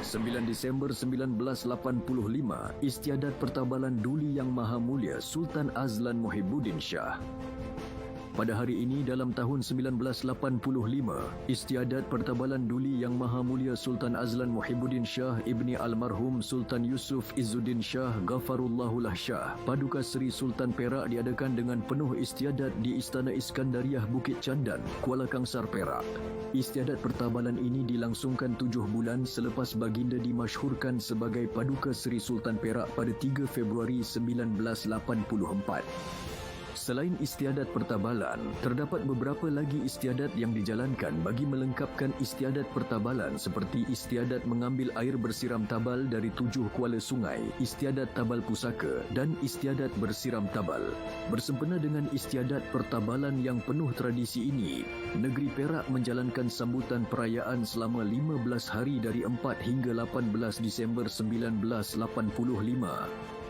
9 Disember 1985, Istiadat Pertabalan Duli Yang Maha Mulia Sultan Azlan Muhibbuddin Shah. Pada hari ini dalam tahun 1985, Istiadat Pertabalan Duli Yang Maha Mulia Sultan Azlan Muhibbuddin Shah Ibni Almarhum Sultan Yusuf Izzuddin Shah Ghafarullahullah Shah, Paduka Seri Sultan Perak diadakan dengan penuh istiadat di Istana Iskandariah Bukit Candan, Kuala Kangsar, Perak. Istiadat pertabalan ini dilangsungkan 7 bulan selepas baginda dimasyhurkan sebagai Paduka Seri Sultan Perak pada 3 Februari 1984. Selain istiadat pertabalan, terdapat beberapa lagi istiadat yang dijalankan bagi melengkapkan istiadat pertabalan seperti istiadat mengambil air bersiram tabal dari 7 kuala sungai, istiadat tabal pusaka dan istiadat bersiram tabal. Bersempena dengan istiadat pertabalan yang penuh tradisi ini, negeri Perak menjalankan sambutan perayaan selama 15 hari dari 4 hingga 18 Disember 1985.